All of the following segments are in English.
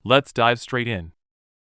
Let's dive straight in.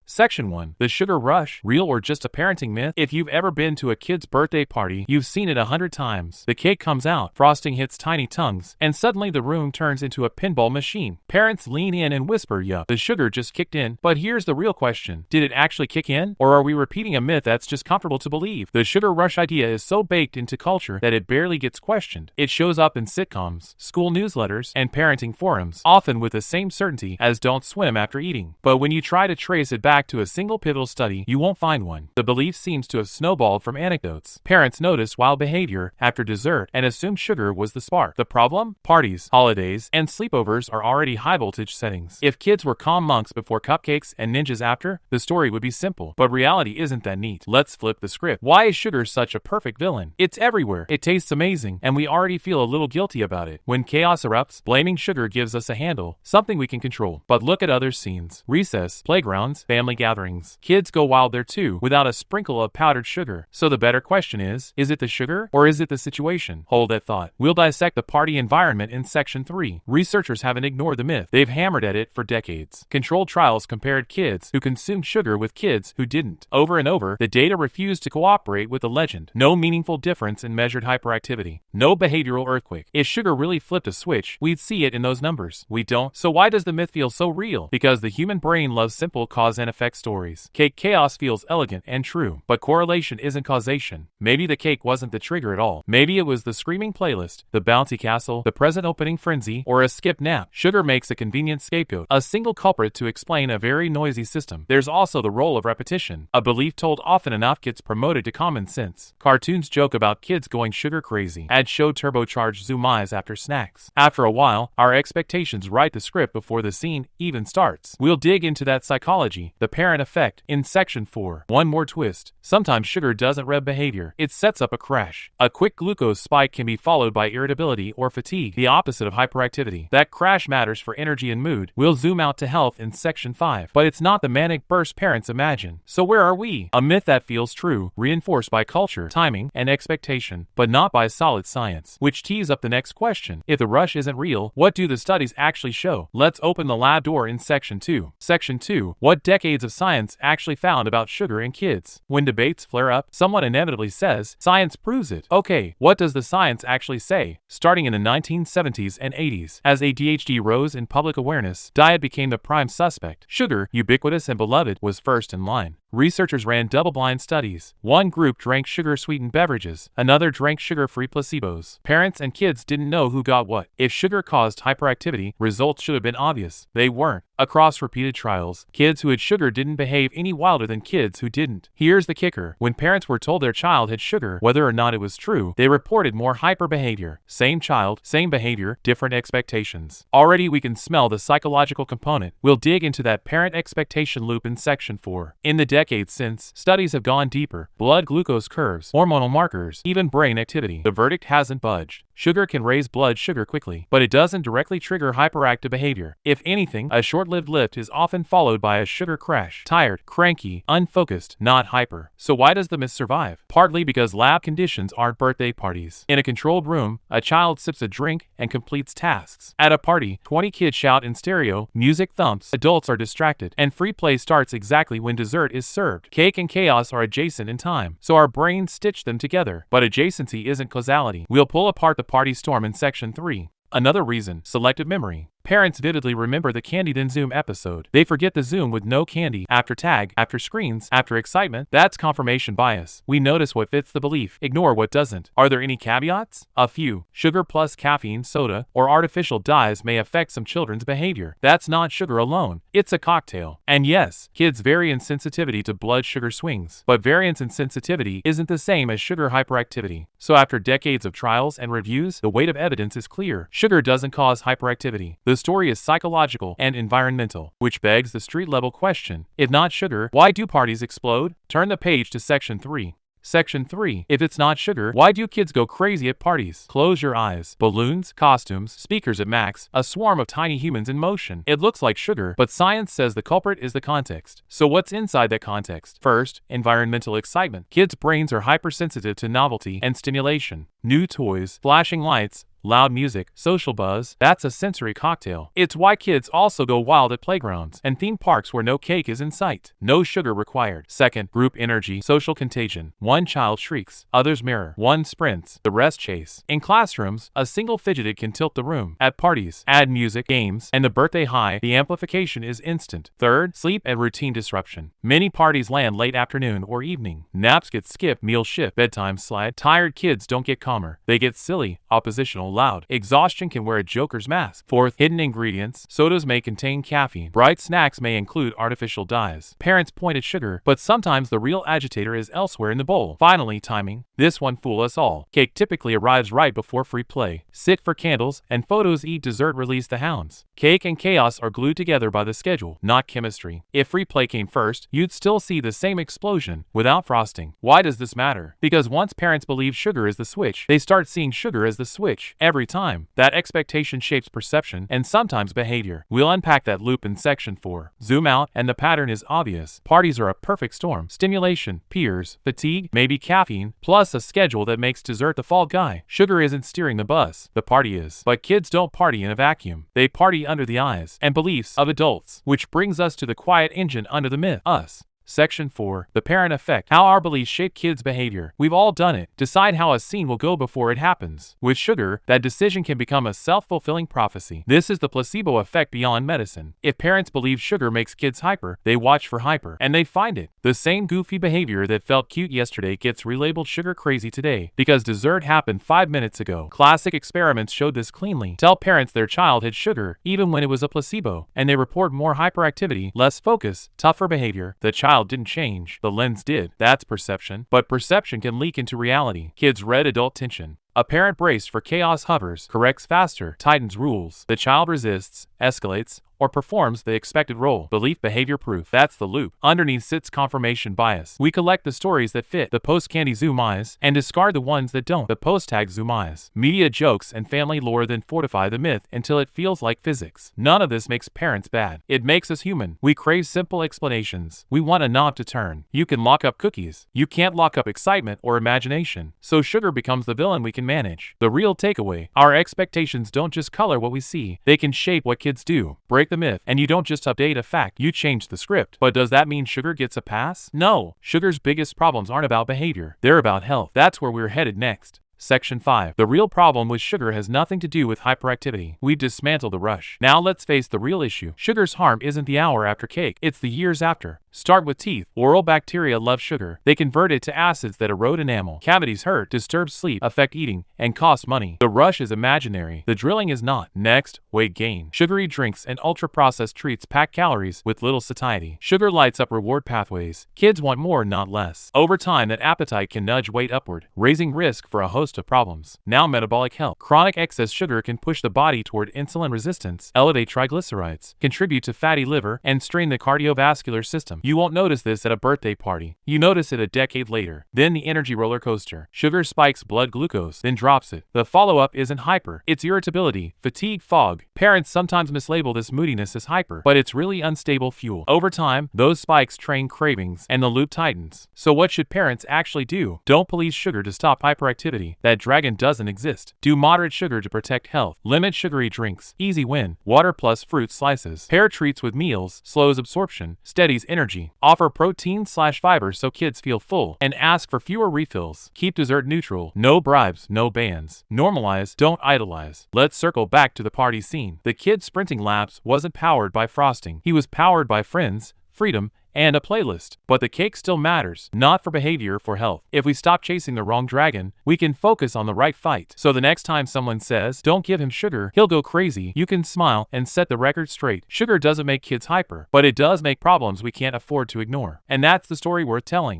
Section 1. The Sugar Rush, real or just a parenting myth? If you've ever been to a kid's birthday party, you've seen it 100 times. The cake comes out, frosting hits tiny tongues, and suddenly the room turns into a pinball machine. Parents lean in and whisper, yup, the sugar just kicked in. But here's the real question. Did it actually kick in? Or are we repeating a myth that's just comfortable to believe? The sugar rush idea is so baked into culture that it barely gets questioned. It shows up in sitcoms, school newsletters, and parenting forums, often with the same certainty as don't swim after eating. But when you try to trace it back to a single pivotal study, you won't find one. The belief seems to have snowballed from anecdotes. Parents noticed wild behavior after dessert and assumed sugar was the spark. The problem? Parties, holidays, and sleepovers are already high-voltage settings. If kids were calm monks before cupcakes and ninjas after, the story would be simple. But reality isn't that neat. Let's flip the script. Why is sugar such a perfect villain? It's everywhere. It tastes amazing, and we already feel a little guilty about it. When chaos erupts, blaming sugar gives us a handle, something we can control. But look at other scenes. Recess, playgrounds, family gatherings. Kids go wild there too, without a sprinkle of powdered sugar. So the better question is it the sugar or is it the situation? Hold that thought. We'll dissect the party environment in Section 3. Researchers haven't ignored the myth. They've hammered at it for decades. Controlled trials compared kids who consumed sugar with kids who didn't. Over and over, the data refused to cooperate with the legend. No meaningful difference in measured hyperactivity. No behavioral earthquake. If sugar really flipped a switch, we'd see it in those numbers. We don't. So why does the myth feel so real? Because the human brain loves simple cause and effect stories. Cake chaos feels elegant and true, but correlation isn't causation. Maybe the cake wasn't the trigger at all. Maybe it was the screaming playlist, the bouncy castle, the present opening frenzy, or a skipped nap. Sugar makes a convenient scapegoat, a single culprit to explain a very noisy system. There's also the role of repetition. A belief told often enough gets promoted to common sense. Cartoons joke about kids going sugar crazy. Ads show turbocharged zoom eyes after snacks. After a while, our expectations write the script before the scene even starts. We'll dig into that psychology, the parent effect, in Section 4. One more twist. Sometimes sugar doesn't rev behavior. It sets up a crash. A quick glucose spike can be followed by irritability or fatigue, the opposite of hyperactivity. That crash matters for energy and mood. We'll zoom out to health in Section 5. But it's not the manic burst parents imagine. So where are we? A myth that feels true, reinforced by culture, timing, and expectation, but not by solid science. Which tees up the next question. If the rush isn't real, what do the studies actually show? Let's open the lab door in Section 2. Section 2. What decades of science actually found about sugar in kids? When debates flare up, someone inevitably says, science proves it. Okay, what does the science actually say? Starting in the 1970s and 80s, as ADHD rose in public awareness, diet became the prime suspect. Sugar, ubiquitous and beloved, was first in line. Researchers ran double-blind studies. One group drank sugar-sweetened beverages, another drank sugar-free placebos. Parents and kids didn't know who got what. If sugar caused hyperactivity, results should have been obvious. They weren't. Across repeated trials, kids who had sugar didn't behave any wilder than kids who didn't. Here's the kicker. When parents were told their child had sugar, whether or not it was true, they reported more hyper behavior. Same child, same behavior, different expectations. Already we can smell the psychological component. We'll dig into that parent expectation loop in Section 4. In the decades since, studies have gone deeper. Blood glucose curves, hormonal markers, even brain activity. The verdict hasn't budged. Sugar can raise blood sugar quickly, but it doesn't directly trigger hyperactive behavior. If anything, a short-lived lift is often followed by a sugar crash. Tired, cranky, unfocused, not hyper. So why does the myth survive? Partly because lab conditions aren't birthday parties. In a controlled room, a child sips a drink and completes tasks. At a party, 20 kids shout in stereo, music thumps, adults are distracted, and free play starts exactly when dessert is served. Cake and chaos are adjacent in time, so our brains stitch them together. But adjacency isn't causality. We'll pull apart the party storm in Section 3. Another reason, selective memory. Parents vividly remember the candy then zoom episode. They forget the zoom with no candy, after tag, after screens, after excitement. That's confirmation bias. We notice what fits the belief, ignore what doesn't. Are there any caveats? A few. Sugar plus caffeine, soda, or artificial dyes may affect some children's behavior. That's not sugar alone. It's a cocktail. And yes, kids vary in sensitivity to blood sugar swings, but variance in sensitivity isn't the same as sugar hyperactivity. So after decades of trials and reviews, the weight of evidence is clear. Sugar doesn't cause hyperactivity. The story is psychological and environmental, which begs the street-level question. If not sugar, why do parties explode? Turn the page to Section 3. Section 3. If it's not sugar, why do kids go crazy at parties? Close your eyes. Balloons, costumes, speakers at max, a swarm of tiny humans in motion. It looks like sugar, but science says the culprit is the context. So what's inside that context? First, environmental excitement. Kids' brains are hypersensitive to novelty and stimulation. New toys, flashing lights, loud music, social buzz, that's a sensory cocktail. It's why kids also go wild at playgrounds and theme parks where no cake is in sight. No sugar required. Second, group energy, social contagion. One child shrieks, others mirror. One sprints, the rest chase. In classrooms, a single fidgeted can tilt the room. At parties, add music, games, and the birthday high, the amplification is instant. Third, sleep and routine disruption. Many parties land late afternoon or evening. Naps get skipped, meal shift, bedtime slide. Tired kids don't get calmer. They get silly, oppositional, loud. Exhaustion can wear a joker's mask. Fourth, hidden ingredients. Sodas may contain caffeine. Bright snacks may include artificial dyes. Parents point at sugar, but sometimes the real agitator is elsewhere in the bowl. Finally, timing. This one fool us all. Cake typically arrives right before free play. Sit for candles and photos, eat dessert, release the hounds. Cake and chaos are glued together by the schedule, not chemistry. If free play came first, you'd still see the same explosion without frosting. Why does this matter? Because once parents believe sugar is the switch, they start seeing sugar as the switch every time. That expectation shapes perception and sometimes behavior. We'll unpack that loop in section 4. Zoom out and the pattern is obvious. Parties are a perfect storm. Stimulation, peers, fatigue, maybe caffeine, plus a schedule that makes dessert the fall guy. Sugar isn't steering the bus, the party is. But kids don't party in a vacuum. They party under the eyes and beliefs of adults, which brings us to the quiet engine under the myth, us. Section 4. The Parent Effect. How our beliefs shape kids' behavior. We've all done it. Decide how a scene will go before it happens. With sugar, that decision can become a self-fulfilling prophecy. This is the placebo effect beyond medicine. If parents believe sugar makes kids hyper, they watch for hyper, and they find it. The same goofy behavior that felt cute yesterday gets relabeled sugar crazy today because dessert happened 5 minutes ago. Classic experiments showed this cleanly. Tell parents their child had sugar, even when it was a placebo, and they report more hyperactivity, less focus, tougher behavior. The child didn't change, the lens did. That's perception. But perception can leak into reality. Kids read adult tension. A parent braced for chaos hovers, corrects faster, tightens rules. The child resists, escalates, or performs the expected role. Belief behavior proof. That's the loop. Underneath sits confirmation bias. We collect the stories that fit, the post-candy zoom eyes, and discard the ones that don't, the post-tag zoom eyes. Media jokes and family lore then fortify the myth until it feels like physics. None of this makes parents bad. It makes us human. We crave simple explanations. We want a knob to turn. You can lock up cookies. You can't lock up excitement or imagination. So sugar becomes the villain we can manage. The real takeaway, our expectations don't just color what we see, they can shape what kids do. Break the myth, and you don't just update a fact, you change the script. But does that mean sugar gets a pass? No. Sugar's biggest problems aren't about behavior, they're about health. That's where we're headed next. Section 5. The real problem with sugar has nothing to do with hyperactivity. We've dismantled the rush. Now let's face the real issue. Sugar's harm isn't the hour after cake, it's the years after. Start with teeth. Oral bacteria love sugar. They convert it to acids that erode enamel. Cavities hurt, disturb sleep, affect eating, and cost money. The rush is imaginary. The drilling is not. Next, weight gain. Sugary drinks and ultra-processed treats pack calories with little satiety. Sugar lights up reward pathways. Kids want more, not less. Over time, that appetite can nudge weight upward, raising risk for a host of problems. Now, metabolic health. Chronic excess sugar can push the body toward insulin resistance, elevate triglycerides, contribute to fatty liver, and strain the cardiovascular system. You won't notice this at a birthday party. You notice it a decade later. Then the energy roller coaster. Sugar spikes blood glucose, then drops it. The follow-up isn't hyper. It's irritability, fatigue, fog. Parents sometimes mislabel this moodiness as hyper, but it's really unstable fuel. Over time, those spikes train cravings, and the loop tightens. So what should parents actually do? Don't police sugar to stop hyperactivity. That dragon doesn't exist. Do moderate sugar to protect health. Limit sugary drinks. Easy win. Water plus fruit slices. Pair treats with meals, slows absorption, steadies energy. Offer protein/fiber so kids feel full, and ask for fewer refills. Keep dessert neutral. No bribes, no bans. Normalize, don't idolize. Let's circle back to the party scene. The kid sprinting laps wasn't powered by frosting. He was powered by friends, freedom, and a playlist. But the cake still matters, not for behavior, for health. If we stop chasing the wrong dragon, we can focus on the right fight. So the next time someone says, don't give him sugar, he'll go crazy, you can smile and set the record straight. Sugar doesn't make kids hyper, but it does make problems we can't afford to ignore. And that's the story worth telling.